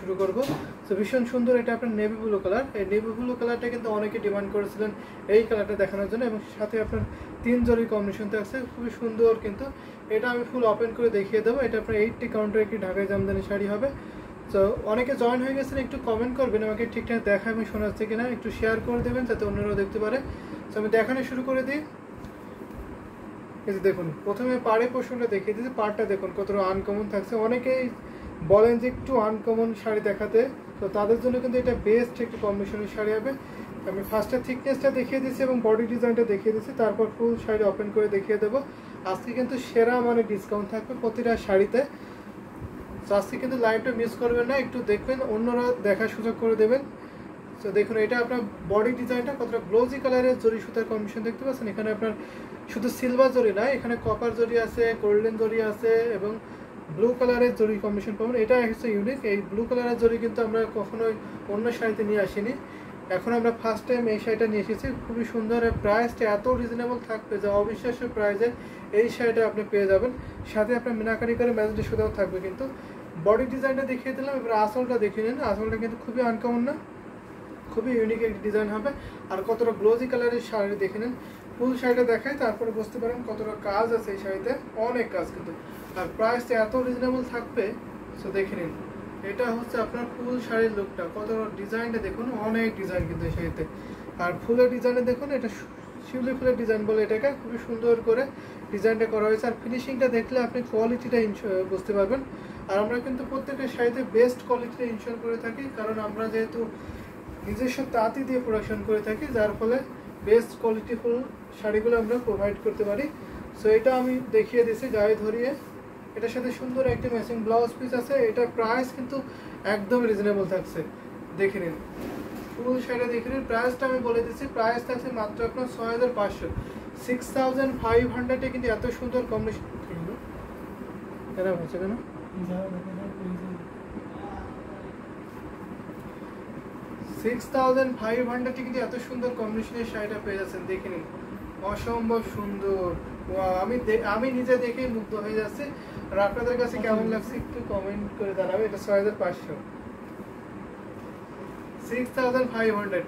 শুরু করব। তো ভীষণ সুন্দর, এটা আপনার নেভি ব্লু কালার। এই নেভি ব্লু কালারটা কিন্তু অনেকে ডিমান্ড করেছিলেন এই কালারটা দেখানোর জন্য, এবং সাথে আপনার 3 জরি কম্বিনেশন থাকছে, খুবই সুন্দর। কিন্তু এটা আমি ফুল ওপেন করে দেখিয়ে দেবো। এটা আপনার 80 কাউন্টার একটি ঢাকাই জামদানি শাড়ি হবে। তো অনেকে জয়েন হয়ে গেছেন, একটু কমেন্ট করবেন আমাকে ঠিকঠাক দেখা এবং শোনা যাচ্ছে কিনা, একটু শেয়ার করে দেবেন যাতে অন্যরাও দেখতে পারে। তো আমি দেখানো শুরু করে দিই। এই যে দেখুন, প্রথমে পাড়ে পোর্শনটা দেখিয়ে দিয়েছি। পাড়টা দেখুন কতটা আনকমন থাকছে। অনেকেই বলেন যে একটু আনকমন শাড়ি দেখাতে, তো তাদের জন্য কিন্তু এটা বেস্ট একটি কম্বিনেশনের শাড়ি হবে। আমি ফার্স্টে থিকনেসটা দেখিয়ে দিয়েছি এবং বডি ডিজাইনটা দেখিয়ে দিয়েছি, তারপর ফুল শাড়ি ওপেন করে দেখিয়ে দেবো। আজকে কিন্তু সেরা মানে ডিসকাউন্ট থাকবে প্রতিটা শাড়িতে। তো আজকে কিন্তু লাইভটা মিস করবেন না, একটু দেখবেন, অন্যরা দেখার সুযোগ করে দেবেন। তো দেখুন, এটা আপনার বডি ডিজাইনটা কতটা গ্লোজি কালারের জরি সুতার কম্বিনেশন দেখতে পাচ্ছেন। এখানে আপনার শুধু সিলভার জরি নয়, এখানে কপার জরি আছে, গোল্ডেন জরি আছে এবং ব্লু কালারের জরি কম্বিনেশন পাবেন। এটা হচ্ছে ইউনিক। এই ব্লু কালারের জরি কিন্তু আমরা কখনোই অন্য শাড়িতে নিয়ে আসিনি, এখন আমরা ফার্স্ট টাইম এই শাড়িটা নিয়ে এসেছি। খুবই সুন্দর। প্রাইসটা এত রিজনেবল থাকবে যে অবিশ্বাস্য প্রাইসে এই শাড়িটা আপনি পেয়ে যাবেন। সাথে আপনার মিনাকারি করে ম্যাজেন্টা সুতাও থাকবে। কিন্তু বডি ডিজাইনটা দেখিয়ে দিলাম, এবার আসলটা দেখিয়ে নিন। আসলটা কিন্তু খুবই আনকমন না, খুবই ইউনিক একটি ডিজাইন হবে। আর কতটা গ্লোজি কালারের শাড়ি দেখে নিন। ফুল শাড়িটা দেখাই, তারপরে বুঝতে পারেন কতটা কাজ আছে এই শাড়িতে, অনেক কাজ কিন্তু। আর প্রাইসটা এত রিজনেবল থাকবে, সো দেখে নিন। এটা হচ্ছে আপনার ফুল শাড়ির লুকটা, কত ডিজাইনটা দেখুন, অনেক ডিজাইন কিন্তু এই শাড়িতে। আর ফুলের ডিজাইনে দেখুন, এটা শিউলি ফুলের ডিজাইন বলে এটাকে, খুবই সুন্দর করে ডিজাইনটা করা হয়েছে। আর ফিনিশিংটা দেখলে আপনি কোয়ালিটিটা বুঝতে পারবেন। আর আমরা কিন্তু প্রত্যেকটা শাড়িতে বেস্ট কোয়ালিটিটা ইনশিওর করে থাকি, কারণ আমরা যেহেতু নিজস্ব তাঁতি দিয়ে প্রোডাকশন করে থাকি, যার ফলে বেস্ট কোয়ালিটিফুল শাড়িগুলো আমরা প্রোভাইড করতে পারি। সো এটা আমি দেখিয়ে দিয়েছি গায়ে ধরিয়ে। এটার সাথে সুন্দর একটি ম্যাচিং ব্লাউজ পিস আছে। এটার প্রাইস কিন্তু একদম রিজনেবল থাকছে, দেখে নিন। ফুল শাড়ি দেখে নিন, প্রাইসটা আমি বলে দিচ্ছি। প্রাইস থাকছে মাত্র আপনার 6500, 6500-এ কিন্তু এত সুন্দর কম্বিনেশন। কেন হচ্ছে কেন 6500 কিন্তু এত সুন্দর কম্বিনেশনের শাড়িটা পেয়ে যাচ্ছেন, দেখে নিন। অসম্ভব সুন্দর। আমি নিজে দেখেই মুগ্ধ হয়ে যাচ্ছি। আর আপনাদের কাছে কেমন লাগছে একটু কমেন্ট করে জানাবে। এটা 6500, 6500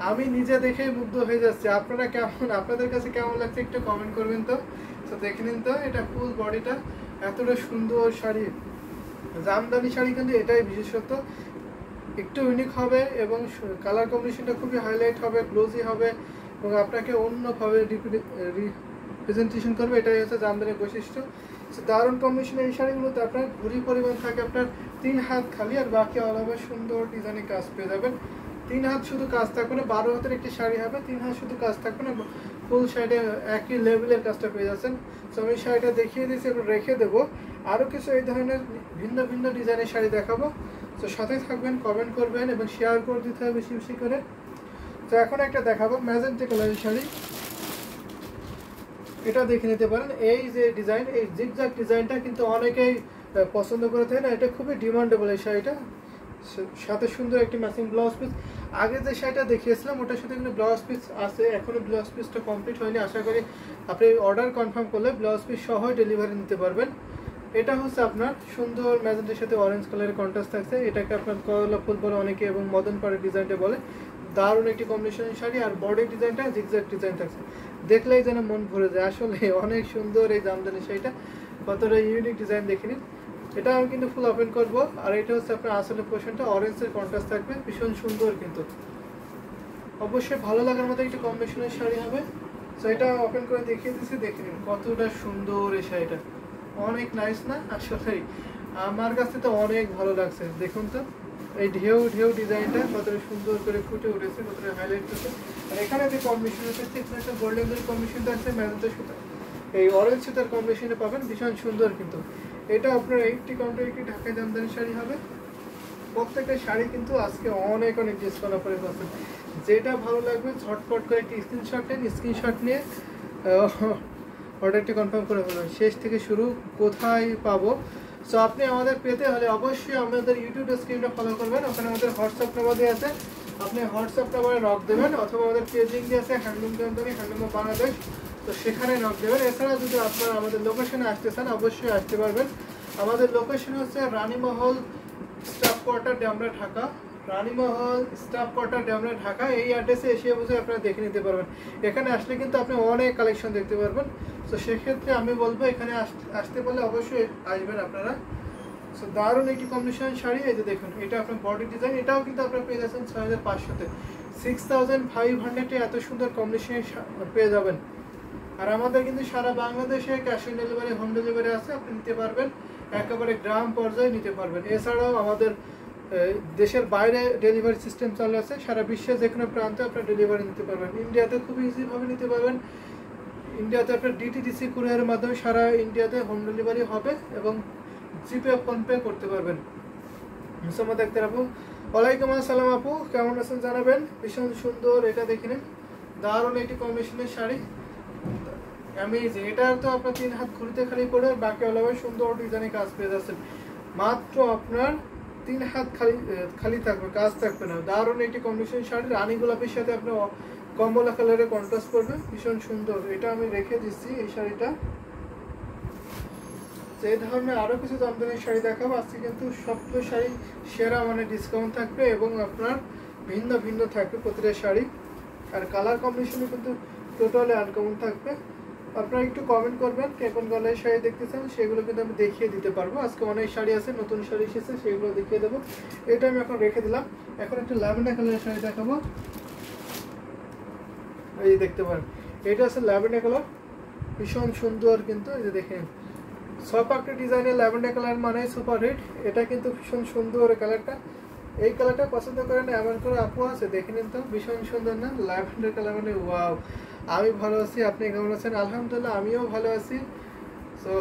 আমি নিজে দেখেই মুগ্ধ হয়ে যাচ্ছি। আপনারা কেমন, আপনাদের কাছে কেমন লাগছে একটু কমেন্ট করবেন। তো দেখে নিন। তো এটা ফুল বডিটা এতটা সুন্দর শাড়ি, জামদানি শাড়ি কিন্তু এটাই বিশেষত, একটু ইউনিক হবে এবং কালার কম্বিনেশনটা খুবই হাইলাইট হবে, গ্লোজি হবে এবং আপনাকে অন্যভাবে রিপ্রেজেন্টেশন করবে। এটাই হচ্ছে জামদানির বৈশিষ্ট্য। দারুণ কম্বিনেশন। এই শাড়িগুলোতে আপনার ঘুরি পরিমাণ থাকে আপনার 3 হাত খালি, আর বাকি অল ওভার সুন্দর ডিজাইনের কাজ পেয়ে যাবেন। 3 হাত শুধু কাজ থাকবে না, 12 হাতের একটি শাড়ি হবে, 3 হাত শুধু কাজ থাকবে না, ফুল শাড়িতে একই লেভেলের কাজটা পেয়ে যাচ্ছেন। তো আমি শাড়িটা দেখিয়ে দিয়েছি, এবার রেখে দেবো। আরও কিছু এই ধরনের ভিন্ন ভিন্ন ডিজাইনের শাড়ি দেখাবো। তো সাথে থাকবেন, কমেন্ট করবেন এবং শেয়ার করে দিতে হবে বেশি বেশি করে। তো এখন একটা দেখাবো ম্যাজেন্টা কালারের শাড়ি, এটা দেখে নিতে পারেন। এই যে ডিজাইন, এই জিগজ্যাগ ডিজাইনটা কিন্তু অনেকেই পছন্দ করে থাকে না, এটা খুবই ডিমান্ডেবল এই শাড়িটা। সাথে সুন্দর একটি ম্যাচিং ব্লাউজ পিস। আগে যে শাড়িটা দেখিয়েছিলাম ওটার সাথে কিন্তু ব্লাউজ পিস আছে, এখনো ব্লাউজ পিসটা কমপ্লিট হয়নি। আশা করি আপনি অর্ডার কনফার্ম করলে ব্লাউজ পিস সহই ডেলিভারি নিতে পারবেন। এটা হচ্ছে আপনার সুন্দর ম্যাজেন্টার সাথে অরেঞ্জ কালারের কন্ট্রাস্ট থাকছে। এটাকে আপনার কয়লা ফুল বলে অনেকে এবং মদন পাড়ের ডিজাইনটা বলে। দারুণ একটি কম্বিনেশনের শাড়ি। আর বডি ডিজাইনটা জিগজ্যাগ ডিজাইন থাকছে, দেখলেই যেন মন ভরে যায়। আসলে অনেক সুন্দর এই জামদানি শাড়িটা, কতটা ইউনিক ডিজাইন দেখে নিন। এটা আমি কিন্তু ফুল ওপেন করবো। আর এটা হচ্ছে আপনার আসলের পোর্শনটা, অরেঞ্জের কন্ট্রাস্ট থাকবে, ভীষণ সুন্দর কিন্তু অবশ্যই ভালো লাগার মতো একটি কম্বিনেশনের শাড়ি হবে। তো এটা ওপেন করে দেখিয়ে দিচ্ছি, দেখে নিন কতটা সুন্দর এই শাড়িটা, অনেক নাইস না? আসলে আমার কাছে তো অনেক ভালো লাগছে। দেখুন তো এই ঢেউ ঢেউ ডিজাইনটা কতটা সুন্দর করে ফুটে উঠেছে, কতটা হাইলাইট হচ্ছে। আর এখানে যে কম্বিনেশন হচ্ছে একটা গোল্ডেন কম্বিনেশনটা আছে, ম্যাজেন্টা সুতা এই অরেঞ্জ সুতার কম্বিনেশনে পাবেন, ভীষণ সুন্দর কিন্তু। এটা আপনার 80 কাউন্টার একটি ঢাকাই জামদানি শাড়ি হবে। প্রত্যেকটা শাড়ি কিন্তু আজকে অনেক অনেক ডিসকাউন্ট অফারে পাচ্ছেন। যেটা ভালো লাগবে ঝটপট করে একটি স্ক্রিনশট নিয়ে অর্ডারটি কনফার্ম করে ফেলবেন। শেষ থেকে শুরু কোথায় পাবো। সো আপনি আমাদের পেতে হলে অবশ্যই আমাদের ইউটিউব স্ক্রিনটা ফলো করবেন, ওখানে আমাদের হোয়াটসঅ্যাপ নাম্বার দেওয়া আছে, আপনি হোয়াটসঅ্যাপ নাম্বারে নক দেবেন, অথবা আমাদের পেজ লিঙ্ক দিয়ে আছে হ্যান্ডলুম জামদানি, হ্যান্ডলুম বাংলাদেশ, তো সেখানে নক দেবেন। এছাড়া যদি আপনারা আমাদের লোকেশনে আসতে চান অবশ্যই আসতে পারবেন। আমাদের লোকেশন হচ্ছে রানীমহল staff quarter Demra Dhaka, রানীমহল staff quarter Demra Dhaka, এই অ্যাড্রেসে এসে বসে আপনারা দেখে নিতে পারবেন। এখানে আসলে কিন্তু আপনি অনেক কালেকশন দেখতে পারবেন। তো সেক্ষেত্রে আমি বলবো এখানে আসতে পারলে অবশ্যই আসবেন আপনারা। সো দারুণ একটি কম্বিনেশন শাড়ি, এই যে দেখুন এটা আপনার বডি ডিজাইন, এটাও কিন্তু আপনারা পেয়ে যাচ্ছেন 6500-তে। 6500-এ এত সুন্দর কম্বিনেশন পেয়ে যাবেন। আর আমাদের কিন্তু সারা বাংলাদেশে cash on delivery, home delivery আছে, আপনি নিতে পারবেন, একেবারে গ্রাম পর্যায়ে নিতে পারবেন। এছাড়াও আমাদের দেশের বাইরে ডেলিভারি সিস্টেম চালু আছে, সারা বিশ্বের যে কোনো প্রান্তে আপনার ডেলিভারি নিতে পারবেন। ইন্ডিয়াতে খুব ইজিভাবে নিতে পারবেন। ইন্ডিয়াতে আপনার ডিটিডিসি কুরিয়ারের মাধ্যমে সারা ইন্ডিয়াতে হোম ডেলিভারি হবে এবং জিপে ফোনপে করতে পারবেন। মুসাম্মদ আক্তার আপু, ওয়ালাইকুম আসসালাম আপু, কেমন আছেন জানাবেন। ভীষণ সুন্দর, এটা দেখে নিন, দারুণ একটি কম্বিনেশনের শাড়ি, অ্যামেজিং। এটা তো আপনার 3 হাত খুলিতে খালি পরে, বাকি অলভাবে সুন্দর ডিজাইনে কাজ পেয়ে যাচ্ছেন। মাত্র আপনার 3 হাত খালি থাকবে, কাজ থাকবে না। দারুণ একটি কম্বিনেশন শাড়ি, রানী গোলাপের সাথে আপনার কমলা কালারে কন্ট্রাস্ট করবে, ভীষণ সুন্দর। এটা আমি রেখে দিচ্ছি এই শাড়িটা। এই ধরনের আরও কিছু জামদানি শাড়ি দেখাবো আজকে, কিন্তু সবগুলো শাড়ি সেরা মানে ডিসকাউন্ট থাকবে এবং আপনার ভিন্ন ভিন্ন থাকবে প্রতিটা শাড়ি। আর কালার কম্বিনেশনও কিন্তু টোটালি আনকমন থাকবে। আপনারা একটু কমেন্ট করবেন কে কোন কালারের শাড়ি দেখতেছেন, সেগুলো কিন্তু আমি দেখিয়ে দিতে পারবো। আজকে অনেক শাড়ি আছে, নতুন শাড়ি এসেছে, সেগুলো দেখিয়ে দেবো। এটা আমি এখন রেখে দিলাম। এখন একটা ল্যাভেন্ডার কালারের শাড়ি দেখাবো, এই দেখতে পারেন, এটা আছে ল্যাভেন্ডার কালার, ভীষণ সুন্দর কিন্তু। এই যে দেখেন সপাকটা ডিজাইনের ল্যাভেন্ডার কালার মানে সুপার হিট। এটা কিন্তু ভীষণ সুন্দর কালারটা। এই কালারটা পছন্দ করেন এমন করে আপু আছে, দেখে নিন তো, ভীষণ সুন্দর না ল্যাভেন্ডার কালার মানে ওয়াও। আমি ভালো আছি, আপনি কেমন আছেন? আলহামদুলিল্লাহ আমিও ভালো আছি। সো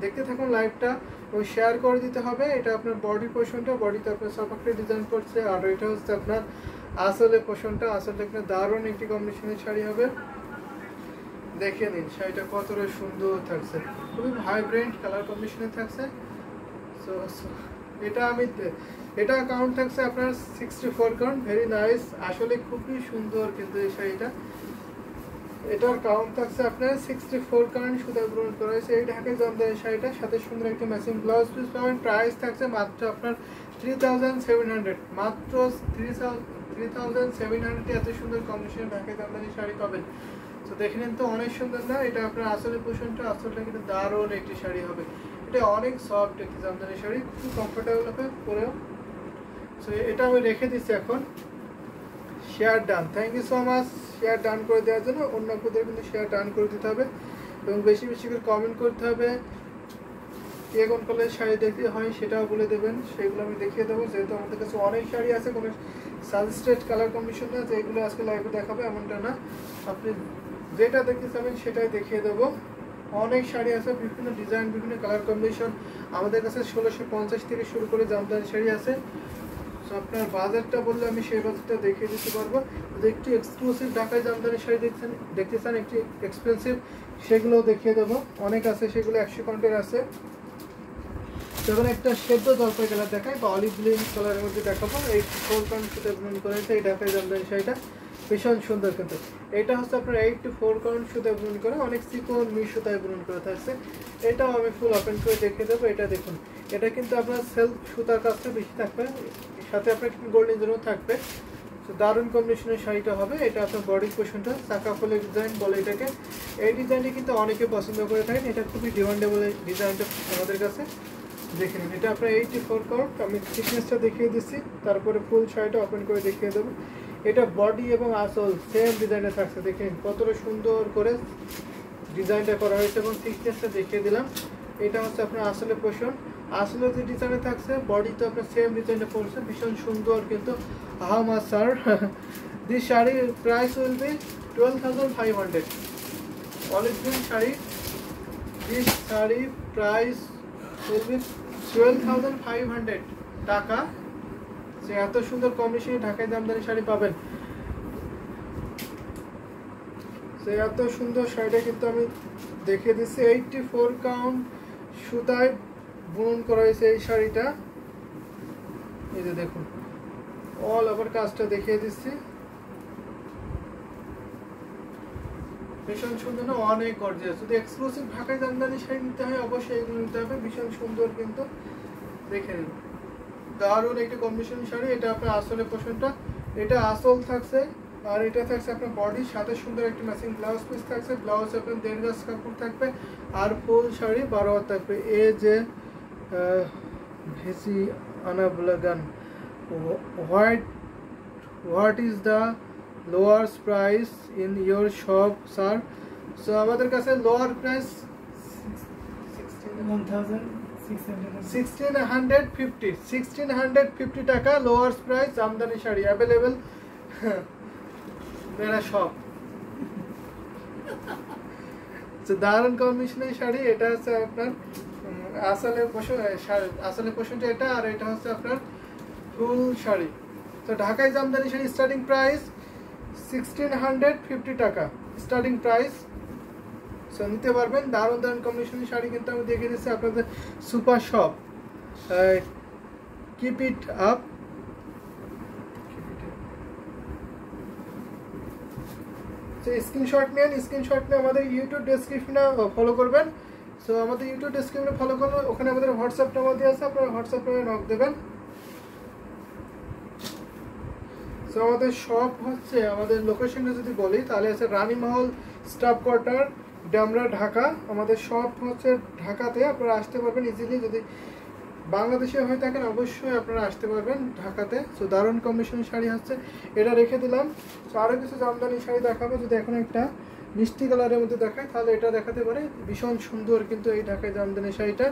দেখতে থাকুন লাইভটা, ওই শেয়ার করে দিতে হবে। এটা আপনার বডি পোর্শনটা, বডিতে আপনার সপাকটা ডিজাইন করছে, আর এটা হচ্ছে আপনার আসলে পোর্শনটা। আসলে আপনার দারুণ একটি কম্বিনেশনের শাড়ি হবে, দেখে নিন শাড়িটা কতটা সুন্দর থাকছে, খুবই ভাইব্রেন্ট কালার কম্বিনেশনে থাকছে। সো এটা কাউন্ট থাকছে আপনার 64 কাউন্ট, ভেরি নাইস, আসলে খুবই সুন্দর কিন্তু এই শাড়িটা। এটার কাউন্ট থাকছে আপনার 64 কাউন্ট, সুতা গ্রহণ করা হয়েছে। এই ঢাকায় জামদানি শাড়িটার সাথে সুন্দর একটা ম্যাচিং ব্লাউজ পিস পাবেন। প্রাইস থাকছে মাত্র আপনার 3700, মাত্র 3700 এত সুন্দর কম্বিনেশন ঢাকায় জামদানি শাড়ি পাবেন। তো দেখে নিন তো, অনেক সুন্দর না? এটা আপনার আসলে পোষণটা, আসলটা কিন্তু দারুণ একটি শাড়ি হবে। এটা অনেক সফট একটি জামদানি শাড়ি, খুব কমফোর্টেবল হবে পরেও। সো এটা আমি রেখে দিচ্ছি এখন। Share done, thank you so much share done করে দেওয়ার জন্য। অন্য আপুদের কিন্তু শেয়ার ডান করে দিতে হবে এবং বেশি বেশি করে কমেন্ট করতে হবে। কে কোন কালারের শাড়ি দেখতে হয় সেটাও বলে দেবেন, সেগুলো আমি দেখিয়ে দেবো। যেহেতু আমাদের কাছে অনেক শাড়ি আছে, কোনো সাজেস্টেড কালার কম্বিনেশন না যে এগুলো আজকে লাইভে দেখাবে এমনটা না। আপনি যেটা দেখতে চাবেন সেটাই দেখিয়ে দেবো। অনেক শাড়ি আছে, বিভিন্ন ডিজাইন, বিভিন্ন কালার কম্বিনেশন। আমাদের কাছে 1650 থেকে শুরু করে জামদানি শাড়ি আছে। সো আপনার বাজারটা বললে আমি সেই বাজারটা দেখিয়ে দিতে পারবো। যদি একটু এক্সক্লুসিভ ঢাকায় জামদানি শাড়ি দেখতে চান একটু এক্সপেন্সিভ, সেগুলোও দেখিয়ে দেবো। অনেক আছে, সেগুলো 100 কাউন্টের আছে। যখন একটা সেদ্ধ জলপাই কালার দেখায় বা অলিভ গ্রিন কালারের মধ্যে দেখাবো, এই 4 কাউন্ট সুতা বুনন করা হয়েছে এই ঢাকায় জামদানি শাড়িটা, ভীষণ সুন্দর কিন্তু। এটা হচ্ছে আপনার 8 to 4 কাউন্ট সুতা বুনন করা, অনেক চিকন মিশ সুতায় বুনন করা থাকছে। এটাও আমি ফুল ওপেন করে দেখিয়ে দেবো। এটা দেখুন, এটা কিন্তু আপনার সেলফ সুতার কাজটা বেশি থাকবে, সাথে আপনার গোল্ডেন জন্য থাকবে। তো দারুণ কম্বিনেশনের শাড়িটা হবে। এটা আপনার বডি পোর্শনটা চাকা ফুলের ডিজাইন বলে এটাকে। এই ডিজাইনটি কিন্তু অনেকে পছন্দ করে থাকেন, এটা খুবই ডিমান্ডেবল এই ডিজাইনটা আমাদের কাছে। দেখে নিন, এটা আপনার 84 কাউন্ট। আমি থিকনেসটা দেখিয়ে দিচ্ছি, তারপরে ফুল শাড়িটা ওপেন করে দেখিয়ে দেবো। এটা বডি এবং আসল সেম ডিজাইনে থাকছে, দেখে নিন কতটা সুন্দর করে ডিজাইনটা করা হয়েছে এবং থিকনেসটা দেখিয়ে দিলাম। এটা হচ্ছে আপনার আসলে পোর্শন, আসলে যে ডিজাইনে থাকছে, বডি তো আপনার সেম ডিজাইনটা পড়ছে, ভীষণ সুন্দর কিন্তু। How much sir? This sari price will be 12,500। Olive green sari, this sari price will be 12,500 টাকা। যে এত সুন্দর কম্বিনেশনে ঢাকায় জামদানি শাড়ি পাবেন। যে এত সুন্দর শাড়িটা কিন্তু আমি দেখিয়ে দিচ্ছি। 84 কাউন্ট সুতায় বুনন করা হয়েছে এই শাড়িটা। এই যে দেখুন, অল ওভার কাজটা দেখিয়ে দিচ্ছি, ভীষণ সুন্দর না? অনেক গর্জিয়াস। যদি এক্সক্লুসিভ ঢাকায় জামদানি শাড়ি নিতে হয় অবশ্যই এগুলো নিতে হবে, ভীষণ সুন্দর কিন্তু। দেখে নিন দারুণ একটি কম্বিনেশন শাড়ি। এটা আপনার আসলের পোর্শনটা, এটা আসল থাকছে, আর এটা থাকছে আপনার বডির সাথে সুন্দর একটি ম্যাচিং ব্লাউজ পিস থাকছে। ব্লাউজ আপনার 1.5 গজ কাপড় থাকবে, আর ফুল শাড়ি 12 হাত থাকবে। এ যে ভেসি আনাবলাগান what is the lower price in your shop sir? So আমাদের কাছে লোয়ার প্রাইস 1650 টাকা lower price Jamdani sari available মেরা শপ। দারুণ কম্বিনেশনের শাড়ি। এটা হচ্ছে আপনার আসলে পোষণটা এটা, আর এটা হচ্ছে আপনার ফুল শাড়ি। তো ঢাকায় জামদানি শাড়ি স্টার্টিং প্রাইস 1650 টাকা স্টার্টিং প্রাইস। সো নিতে পারবেন। দারুণ দারুণ কম্বিনেশনের শাড়ি কিন্তু আমি দেখে দিচ্ছি আপনাদের super shop. Keep it up. Screenshot নেন, স্ক্রিনশট নিয়ে আমাদের ইউটিউব ডেসক্রিপশনে ফলো করবেন। সো আমাদের ইউটিউব ডেসক্রিপশনে ফলো করলে ওখানে আমাদের হোয়াটসঅ্যাপ নাম্বার দেওয়া আছে, আপনারা হোয়াটসঅ্যাপ নাম্বারে নক দেবেন। সো আমাদের শপ হচ্ছে, আমাদের লোকেশনটা যদি বলি তাহলে হচ্ছে রানীমহল স্টাফ কোয়ার্টার, ডামরা, ঢাকা। আমাদের শপ হচ্ছে ঢাকাতে, আপনারা আসতে পারবেন ইজিলি। যদি বাংলাদেশে হয়ে থাকেন অবশ্যই আপনারা আসতে পারবেন ঢাকাতে। সো দারুণ কম্বিনেশন শাড়ি হচ্ছে, এটা রেখে দিলাম। সো আরও কিছু জামদানি শাড়ি দেখাবো। যদি এখন একটা মিষ্টি কালারের মধ্যে দেখায় তাহলে এটা দেখাতে পারে, ভীষণ সুন্দর কিন্তু এই ঢাকায় জামদানি শাড়িটা।